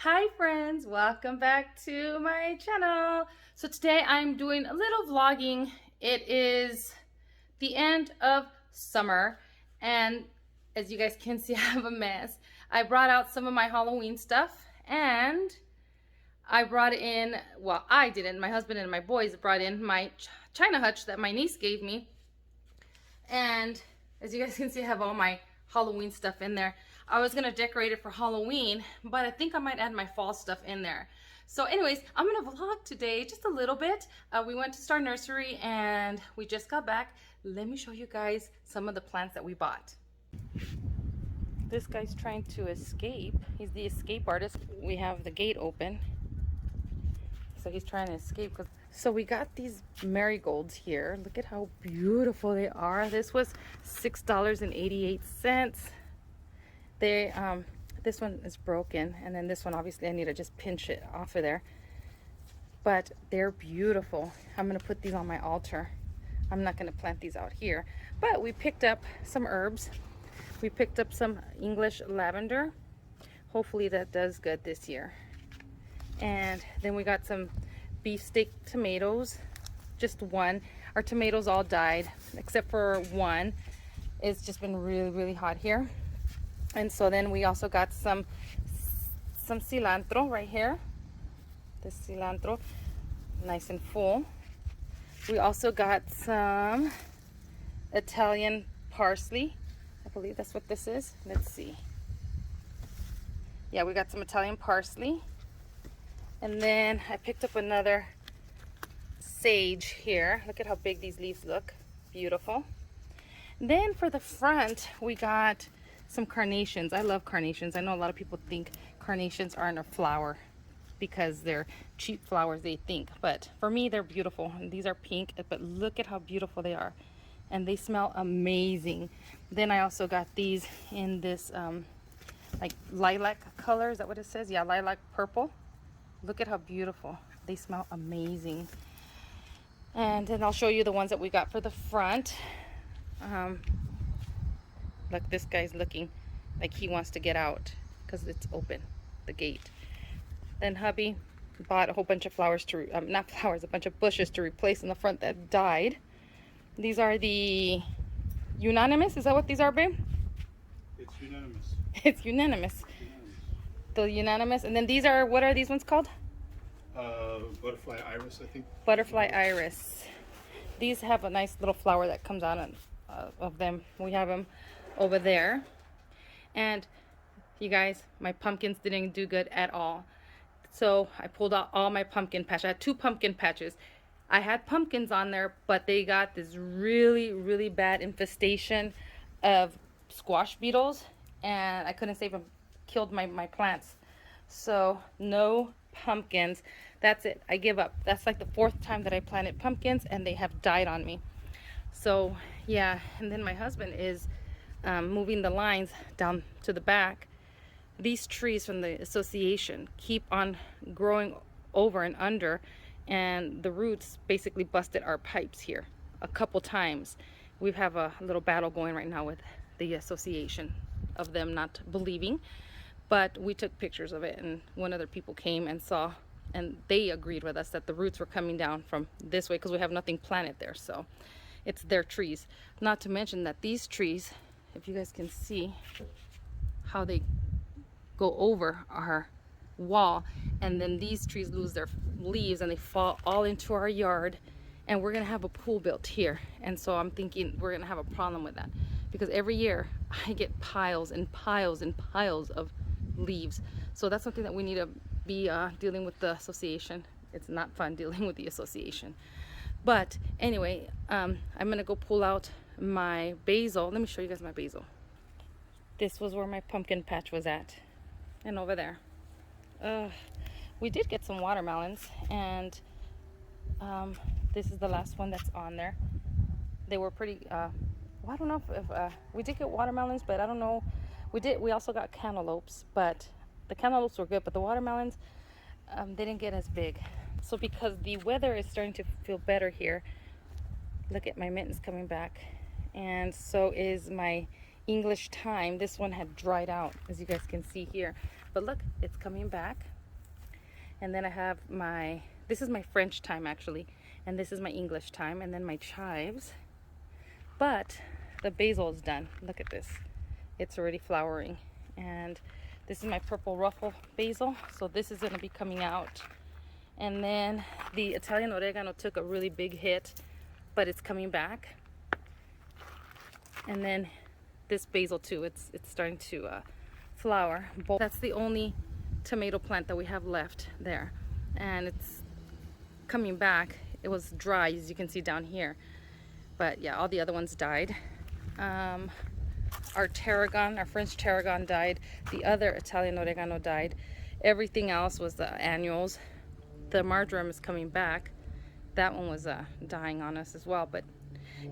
Hi friends, welcome back to my channel. So today I'm doing a little vlogging. It is the end of summer and as you guys can see I have a mess. I brought out some of my Halloween stuff and I brought in, well I didn't, my husband and my boys brought in my China hutch that my niece gave me. And as you guys can see, I have all my Halloween stuff in there. I was gonna decorate it for Halloween, but I think I might add my fall stuff in there. So anyways, I'm gonna vlog today just a little bit. We went to Star Nursery and we just got back. Let me show you guys some of the plants that we bought. This guy's trying to escape. He's the escape artist. We have the gate open. So he's trying to escape. So we got these marigolds here. Look at how beautiful they are. This was $6.88. This one is broken, and then this one obviously I need to just pinch it off of there. But they're beautiful. I'm gonna put these on my altar. I'm not gonna plant these out here. But we picked up some herbs. We picked up some English lavender. Hopefully that does good this year. And then we got some beefsteak tomatoes, just one. Our tomatoes all died except for one. It's just been really hot here. And so then we also got some cilantro right here. This cilantro, nice and full. We also got some Italian parsley. I believe that's what this is. Let's see. Yeah, we got some Italian parsley. And then I picked up another sage here. Look at how big these leaves look. Beautiful. Then for the front, we got some carnations. I love carnations. I know a lot of people think carnations aren't a flower because they're cheap flowers, they think. But for me, they're beautiful. And these are pink, but look at how beautiful they are. And they smell amazing. Then I also got these in this like lilac color. Is that what it says? Yeah, lilac purple. Look at how beautiful. They smell amazing. And then I'll show you the ones that we got for the front. Look, this guy's looking like he wants to get out because it's open, the gate. Then hubby bought a whole bunch of flowers to, not flowers, a bunch of bushes to replace in the front that died. These are the unanimous. Is that what these are, babe? It's unanimous. It's unanimous. The unanimous. And then these are, what are these ones called? Butterfly iris, I think. Butterfly iris. These have a nice little flower that comes out of them. We have them over there. And you guys, my pumpkins didn't do good at all. So I pulled out all my pumpkin patches. I had 2 pumpkin patches. I had pumpkins on there, but they got this really bad infestation of squash beetles, and I couldn't save them. Killed my plants. So no pumpkins. That's it. I give up. That's like the 4th time that I planted pumpkins and they have died on me. So yeah, and then my husband is moving the lines down to the back. These trees from the association keep on growing over and under, and the roots basically busted our pipes here a couple times. We have a little battle going right now with the association of them not believing. But we took pictures of it, and one other people came and saw, and they agreed with us that the roots were coming down from this way because we have nothing planted there. So it's their trees. Not to mention that these trees, if you guys can see how they go over our wall, and then these trees lose their leaves and they fall all into our yard, and we're gonna have a pool built here. And so I'm thinking we're gonna have a problem with that because every year I get piles and piles and piles of leaves. So that's something that we need to be dealing with the association. It's not fun dealing with the association. But anyway, I'm gonna go pull out my basil. Let me show you guys my basil. This was where my pumpkin patch was at, and over there. We did get some watermelons, and this is the last one that's on there. They were pretty well, I don't know if we did get watermelons, but I don't know. We also got cantaloupes, but the cantaloupes were good, but the watermelons, they didn't get as big. So because the weather is starting to feel better here, look at my mittens coming back, and so is my English thyme. This one had dried out, as you guys can see here, But look, it's coming back. And then I have this is my French thyme actually, and this is my English thyme, and then my chives. But the basil is done. Look at this. It's already flowering. And this is my purple ruffle basil. So this is going to be coming out. And then the Italian oregano took a really big hit, but it's coming back. And then this basil too, it's starting to flower. That's the only tomato plant that we have left there. And it's coming back. It was dry, as you can see down here. But yeah, all the other ones died. Our tarragon, our French tarragon died. The other Italian oregano died. Everything else was the annuals. The marjoram is coming back. That one was dying on us as well. But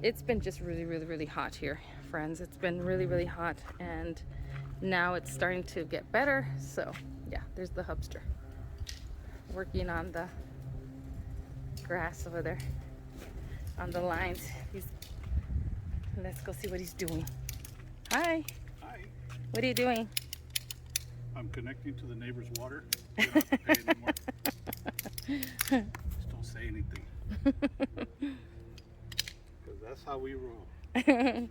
it's been just really, really, really hot here, friends. It's been really, really hot. And now it's starting to get better. So yeah, there's the hubster working on the grass over there on the lines. Let's go see what he's doing. Hi. Hi. What are you doing? I'm connecting to the neighbor's water. You don't have to pay anymore. Just don't say anything. Because that's how we roll. No,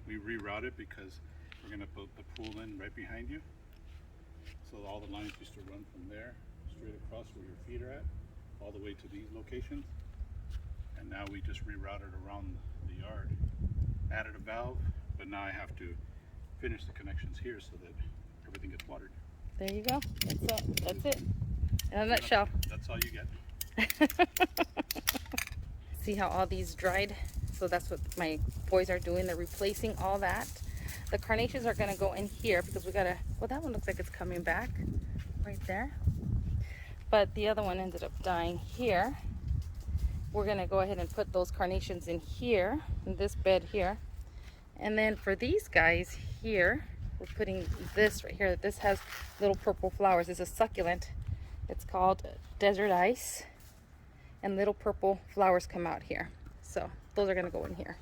we rerouted because we're going to put the pool in right behind you. So all the lines used to run from there straight across where your feet are at, all the way to these locations. And now we just rerouted around the yard, added a valve, but now I have to finish the connections here so that everything gets watered. There you go. That's it. In a nutshell. That's all you get. See how all these dried? So that's what my boys are doing. They're replacing all that. The carnations are going to go in here because we got to, well, that one looks like it's coming back right there. But the other one ended up dying here. We're going to go ahead and put those carnations in here, in this bed here. And then for these guys here, we're putting this right here. This has little purple flowers. It's a succulent. It's called Desert Ice. And little purple flowers come out here. So those are going to go in here.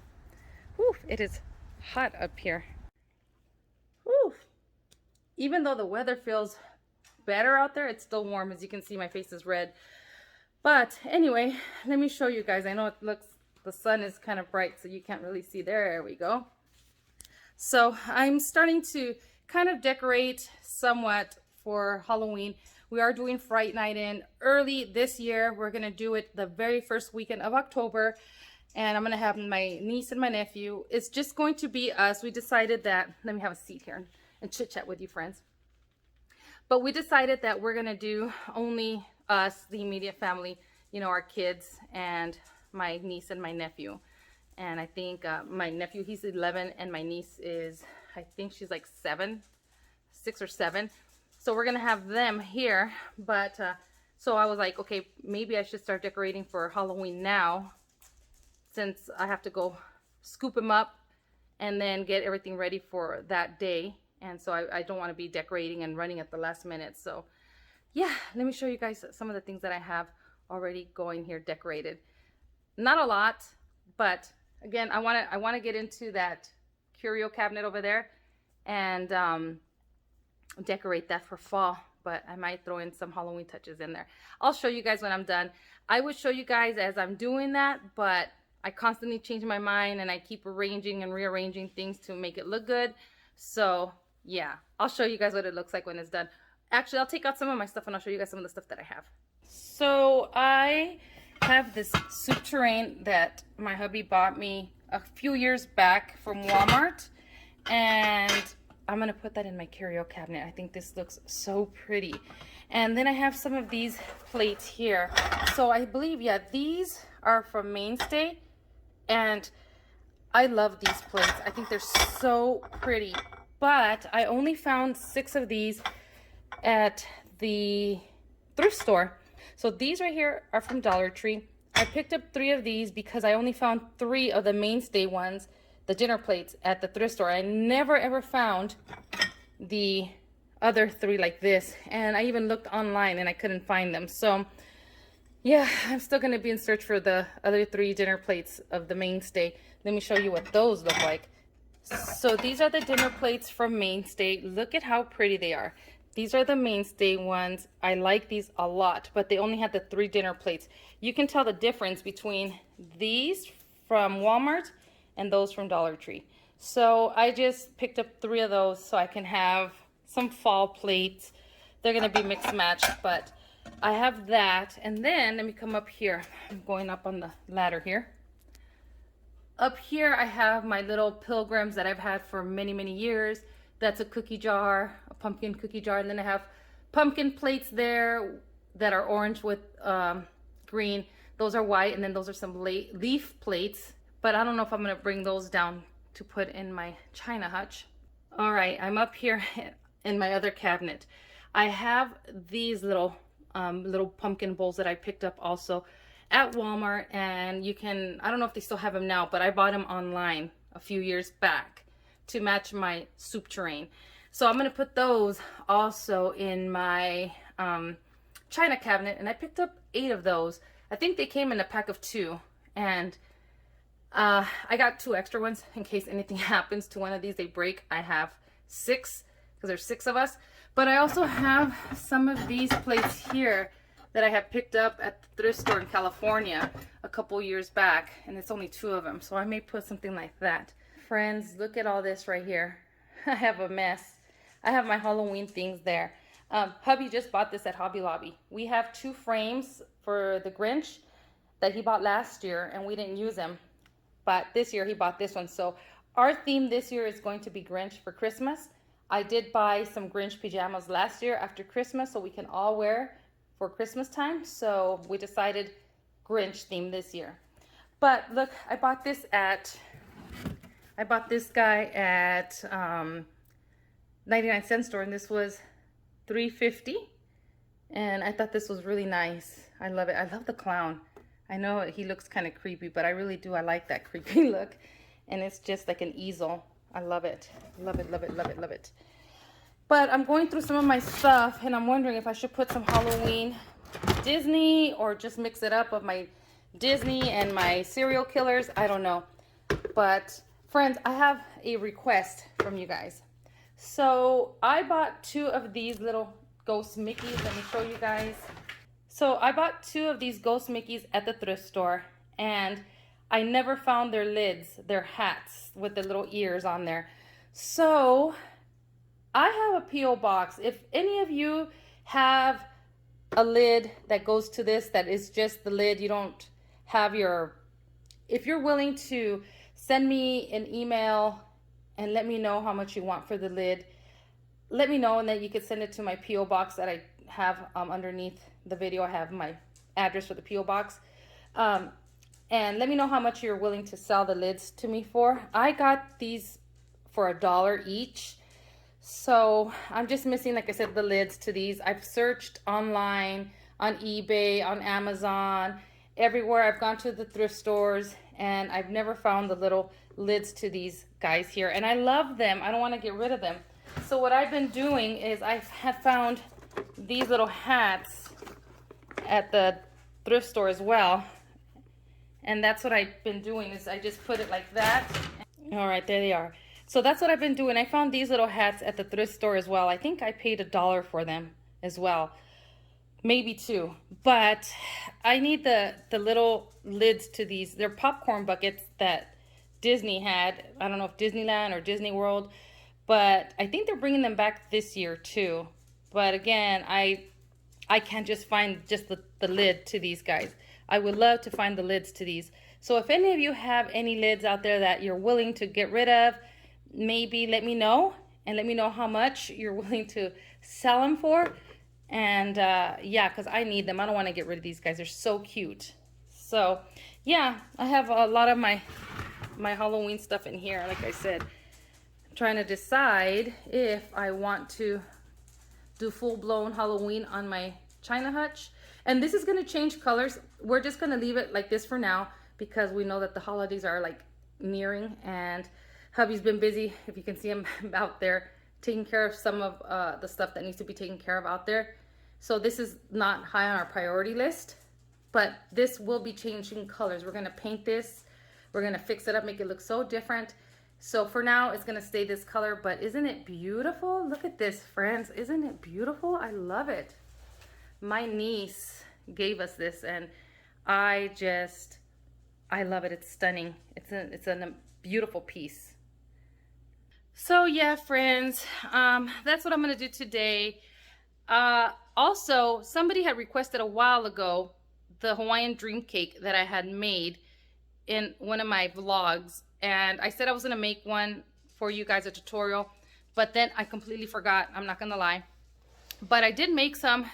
Whew, it is hot up here. Whew. Even though the weather feels better out there, it's still warm. As you can see, my face is red. But anyway, let me show you guys. I know it looks, the sun is kind of bright, so you can't really see. There we go. So I'm starting to kind of decorate somewhat for Halloween. We are doing Fright Night in early this year. We're going to do it the very first weekend of October. And I'm going to have my niece and my nephew. It's just going to be us. We decided that, let me have a seat here and chit chat with you, friends. But we decided that we're going to do only us, the immediate family, you know, our kids and my niece and my nephew. And I think my nephew, he's 11, and my niece is, I think she's like 6 or 7. So we're going to have them here. But so I was like, okay, maybe I should start decorating for Halloween now, since I have to go scoop them up and then get everything ready for that day. And so I don't want to be decorating and running at the last minute. So yeah, let me show you guys some of the things that I have already going here decorated. Not a lot, but again, I want to get into that curio cabinet over there and decorate that for fall. But I might throw in some Halloween touches in there. I'll show you guys when I'm done. I would show you guys as I'm doing that, but I constantly change my mind and I keep arranging and rearranging things to make it look good. So yeah, I'll show you guys what it looks like when it's done. Actually, I'll take out some of my stuff and I'll show you guys some of the stuff that I have. So I have this soup tureen that my hubby bought me a few years back from Walmart. And I'm going to put that in my curio cabinet. I think this looks so pretty. And then I have some of these plates here. So I believe, yeah, these are from Mainstay. And I love these plates. I think they're so pretty. But I only found 6 of these at the thrift store. So these right here are from Dollar Tree. I picked up 3 of these because I only found 3 of the Mainstay ones, the dinner plates, at the thrift store. I never ever found the other 3 like this. And I even looked online and I couldn't find them. So yeah, I'm still going to be in search for the other 3 dinner plates of the Mainstay. Let me show you what those look like. So these are the dinner plates from Mainstay. Look at how pretty they are. These are the Mainstay ones. I like these a lot, but they only had the 3 dinner plates. You can tell the difference between these from Walmart and those from Dollar Tree. So I just picked up 3 of those so I can have some fall plates. They're gonna be mixed match, but I have that. And then let me come up here. I'm going up on the ladder here. Up here I have my little pilgrims that I've had for many, many years. That's a cookie jar, a pumpkin cookie jar. And then I have pumpkin plates there that are orange with green. Those are white, and then those are some leaf plates. But I don't know if I'm gonna bring those down to put in my china hutch. All right, I'm up here in my other cabinet. I have these little pumpkin bowls that I picked up also at Walmart, and you can, I don't know if they still have them now, but I bought them online a few years back to match my soup tureen. So I'm gonna put those also in my china cabinet, and I picked up 8 of those. I think they came in a pack of 2, and I got 2 extra ones in case anything happens to one of these, they break. I have 6 because there's 6 of us. But I also have some of these plates here that I have picked up at the thrift store in California a couple years back, and it's only 2 of them, so I may put something like that. Friends, look at all this right here. I have a mess. I have my Halloween things there. Hubby just bought this at Hobby Lobby. We have 2 frames for the Grinch that he bought last year, and we didn't use them. But this year he bought this one. So our theme this year is going to be Grinch for Christmas. I did buy some Grinch pajamas last year after Christmas so we can all wear for Christmas time. So we decided Grinch theme this year. But look, I bought this guy at 99-cent store, and this was $3.50. And I thought this was really nice. I love it. I love the clown. I know he looks kind of creepy, but I really do. I like that creepy look. And it's just like an easel. I love it. Love it, love it, love it, love it. But I'm going through some of my stuff, and I'm wondering if I should put some Halloween Disney or just mix it up of my Disney and my serial killers. I don't know. But friends, I have a request from you guys. So I bought 2 of these little ghost Mickeys. Let me show you guys. So I bought 2 of these ghost Mickeys at the thrift store, and I never found their lids, their hats with the little ears on there. So I have a P.O. box. If any of you have a lid that goes to this, that is just the lid, you don't have your, if you're willing to send me an email and let me know how much you want for the lid, let me know, and then you could send it to my P.O. box that I have underneath the video. I have my address for the P.O. box. And let me know how much you're willing to sell the lids to me for. I got these for $1 each. So I'm just missing, like I said, the lids to these. I've searched online, on eBay, on Amazon, everywhere. I've gone to the thrift stores, and I've never found the little lids to these guys here. And I love them. I don't want to get rid of them. So what I've been doing is I have found these little hats at the thrift store as well. And that's what I've been doing, is I just put it like that. All right, there they are. So that's what I've been doing. I found these little hats at the thrift store as well. I think I paid $1 for them as well. Maybe 2. But I need the little lids to these. They're popcorn buckets that Disney had. I don't know if Disneyland or Disney World. But I think they're bringing them back this year too. But again, I can't just find just the lid to these guys. I would love to find the lids to these. So if any of you have any lids out there that you're willing to get rid of, maybe let me know, and let me know how much you're willing to sell them for. And yeah, because I need them. I don't want to get rid of these guys. They're so cute. So yeah, I have a lot of my Halloween stuff in here. Like I said, I'm trying to decide if I want to do full-blown Halloween on my china hutch. And this is going to change colors. We're just going to leave it like this for now, because we know that the holidays are like nearing, and hubby's been busy, if you can see him out there, taking care of some of the stuff that needs to be taken care of out there. So this is not high on our priority list, but this will be changing colors. We're going to paint this. We're going to fix it up, make it look so different. So for now, it's gonna stay this color, but isn't it beautiful? Look at this, friends. Isn't it beautiful? I love it. My niece gave us this, and I love it. It's stunning. It's a beautiful piece. So yeah, friends, that's what I'm gonna do today. Also, somebody had requested a while ago the Hawaiian dream cake that I had made in one of my vlogs, and I said I was gonna make one for you guys, a tutorial, but then I completely forgot. I'm not gonna lie, but I did make some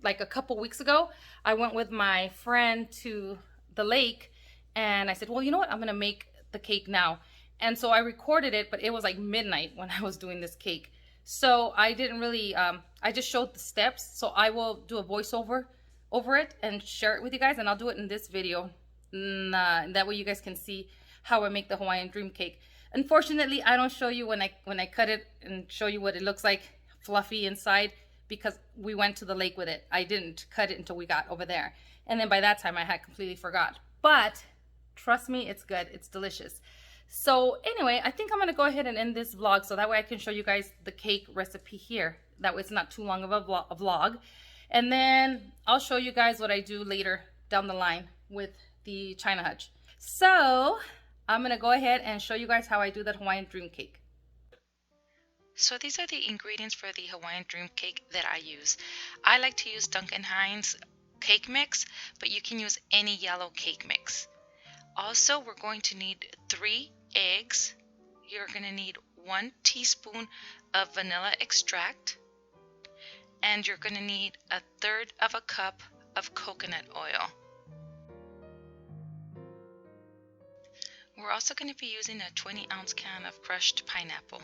like a couple weeks ago. I went with my friend to the lake, and I said, well, you know what, I'm gonna make the cake now. And so I recorded it, but it was like midnight when I was doing this cake, so I didn't really I just showed the steps. So I will do a voiceover over it and share it with you guys, and I'll do it in this video. That way you guys can see how I make the Hawaiian dream cake. Unfortunately, I don't show you when I cut it and show you what it looks like fluffy inside, because we went to the lake with it. I didn't cut it until we got over there, and then by that time I had completely forgot. But trust me, it's good. It's delicious. So anyway, I think I'm gonna go ahead and end this vlog, so that way I can show you guys the cake recipe here. That way it's not too long of a vlog. And then I'll show you guys what I do later down the line with the China Hutch. So I'm gonna go ahead and show you guys how I do that Hawaiian dream cake. So these are the ingredients for the Hawaiian dream cake that I use. I like to use Duncan Hines cake mix, but you can use any yellow cake mix. Also, we're going to need 3 eggs. You're going to need 1 teaspoon of vanilla extract, and you're going to need 1/3 of a cup of coconut oil. We're also going to be using a 20-ounce can of crushed pineapple.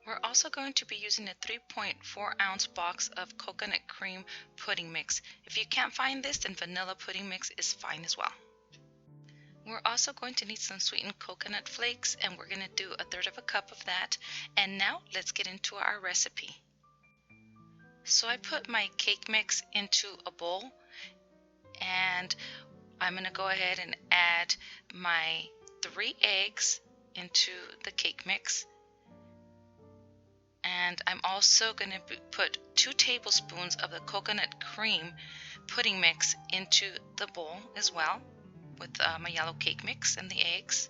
We're also going to be using a 3.4-ounce box of coconut cream pudding mix. If you can't find this, then vanilla pudding mix is fine as well. We're also going to need some sweetened coconut flakes, and we're going to do 1/3 of a cup of that. And now let's get into our recipe. So I put my cake mix into a bowl, and I'm going to go ahead and add my 3 eggs into the cake mix. And I'm also going to put 2 tablespoons of the coconut cream pudding mix into the bowl as well, with my yellow cake mix and the eggs.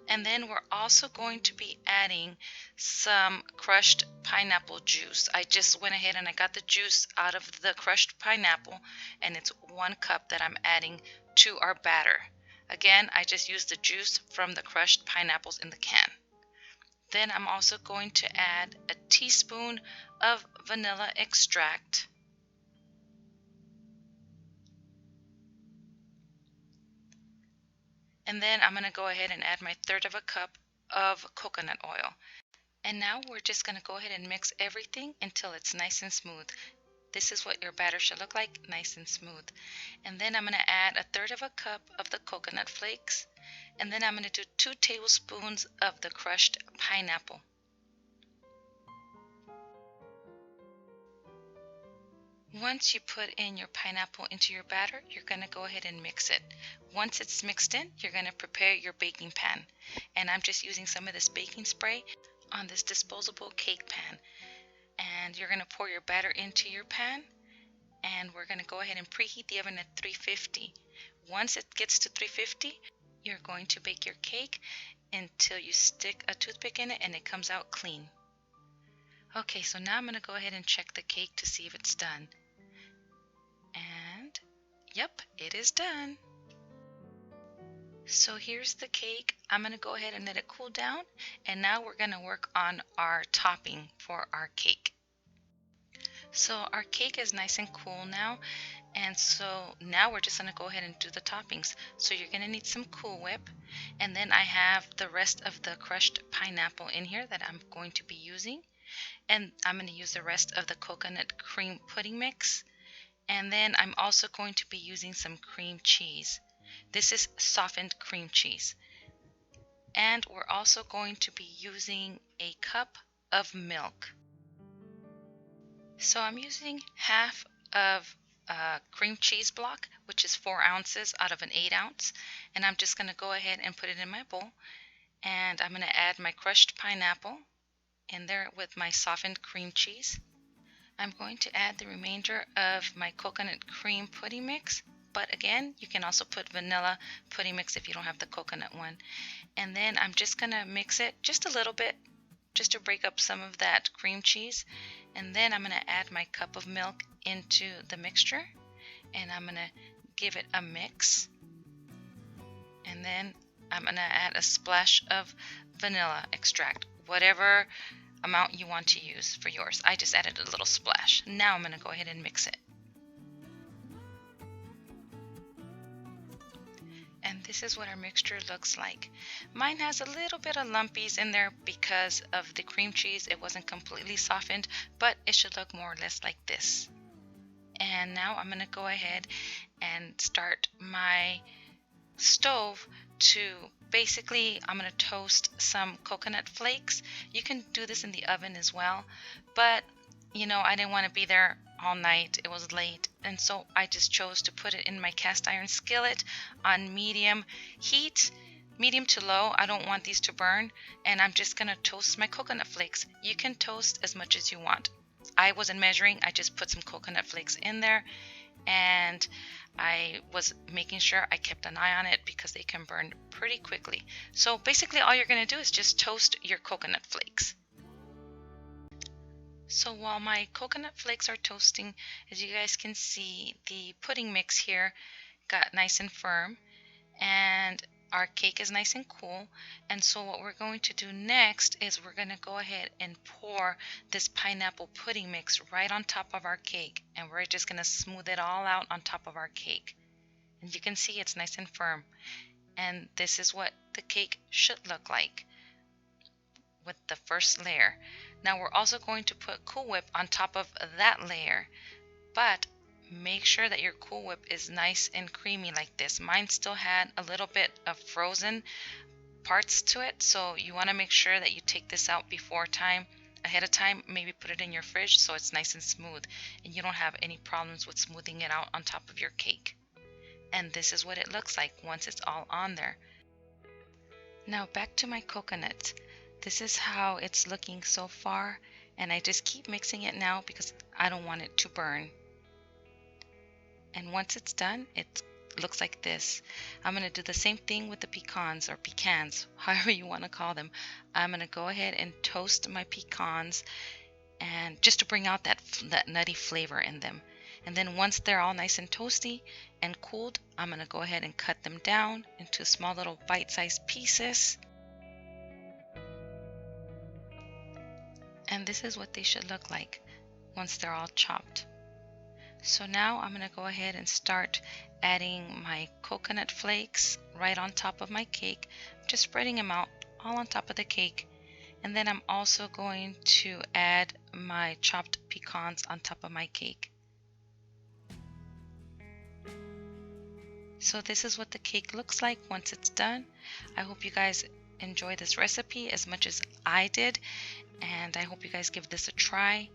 And then we're also going to be adding some crushed pineapple juice. I just went ahead and I got the juice out of the crushed pineapple, and it's 1 cup that I'm adding to our batter. Again, I just used the juice from the crushed pineapples in the can. Then I'm also going to add a teaspoon of vanilla extract. And then I'm going to go ahead and add my 1/3 of a cup of coconut oil. And now we're just going to go ahead and mix everything until it's nice and smooth. This is what your batter should look like, nice and smooth. And then I'm going to add 1/3 of a cup of the coconut flakes. And then I'm going to do 2 tablespoons of the crushed pineapple. Once you put in your pineapple into your batter, you're going to go ahead and mix it. Once it's mixed in, you're going to prepare your baking pan. And I'm just using some of this baking spray on this disposable cake pan. And you're going to pour your batter into your pan, and we're going to go ahead and preheat the oven at 350. Once it gets to 350, you're going to bake your cake until you stick a toothpick in it and it comes out clean. Okay, so now I'm going to go ahead and check the cake to see if it's done. And yep, it is done. So here's the cake. I'm going to go ahead and let it cool down, and now we're going to work on our topping for our cake. So our cake is nice and cool now, and so now we're just going to go ahead and do the toppings. So you're going to need some Cool Whip, and then I have the rest of the crushed pineapple in here that I'm going to be using, and I'm going to use the rest of the coconut cream pudding mix, and then I'm also going to be using some cream cheese. This is softened cream cheese. And we're also going to be using a cup of milk. So I'm using half of a cream cheese block, which is 4 ounces out of an 8 ounce, and I'm just going to go ahead and put it in my bowl. And I'm going to add my crushed pineapple in there with my softened cream cheese. I'm going to add the remainder of my coconut cream pudding mix, but again, you can also put vanilla pudding mix if you don't have the coconut one. And then I'm just going to mix it just a little bit, just to break up some of that cream cheese. And then I'm going to add my cup of milk into the mixture, and I'm going to give it a mix. And then I'm going to add a splash of vanilla extract, whatever amount you want to use for yours. I just added a little splash. Now I'm going to go ahead and mix it. And this is what our mixture looks like. Mine has a little bit of lumpies in there because of the cream cheese. It wasn't completely softened, but it should look more or less like this. And now I'm going to go ahead and start my stove to basically, I'm going to toast some coconut flakes. You can do this in the oven as well, but you know, I didn't want to be there all night. It was late, and so I just chose to put it in my cast iron skillet on medium heat, medium to low. I don't want these to burn, and I'm just going to toast my coconut flakes. You can toast as much as you want. I wasn't measuring. I just put some coconut flakes in there, and I was making sure I kept an eye on it because they can burn pretty quickly. So basically all you're going to do is just toast your coconut flakes. So while my coconut flakes are toasting, as you guys can see, the pudding mix here got nice and firm, and our cake is nice and cool. And so what we're going to do next is we're going to go ahead and pour this pineapple pudding mix right on top of our cake, and we're just going to smooth it all out on top of our cake. And you can see it's nice and firm, and this is what the cake should look like with the first layer. Now we're also going to put Cool Whip on top of that layer, but make sure that your Cool Whip is nice and creamy like this. Mine still had a little bit of frozen parts to it, so you want to make sure that you take this out ahead of time. Maybe put it in your fridge so it's nice and smooth and you don't have any problems with smoothing it out on top of your cake. And this is what it looks like once it's all on there. Now back to my coconut. This is how it's looking so far, and I just keep mixing it now because I don't want it to burn. And once it's done, it looks like this. I'm going to do the same thing with the pecans, or pecans, however you want to call them. I'm going to go ahead and toast my pecans, and just to bring out that nutty flavor in them. And then once they're all nice and toasty and cooled, I'm going to go ahead and cut them down into small little bite-sized pieces. And this is what they should look like once they're all chopped. So now I'm going to go ahead and start adding my coconut flakes right on top of my cake, just spreading them out all on top of the cake. And then I'm also going to add my chopped pecans on top of my cake. So this is what the cake looks like once it's done. I hope you guys enjoy this recipe as much as I did, and I hope you guys give this a try.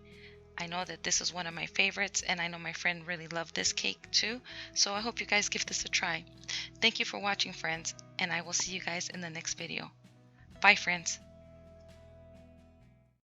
I know that this is one of my favorites, and I know my friend really loved this cake too, so I hope you guys give this a try. Thank you for watching, friends, and I will see you guys in the next video. Bye, friends.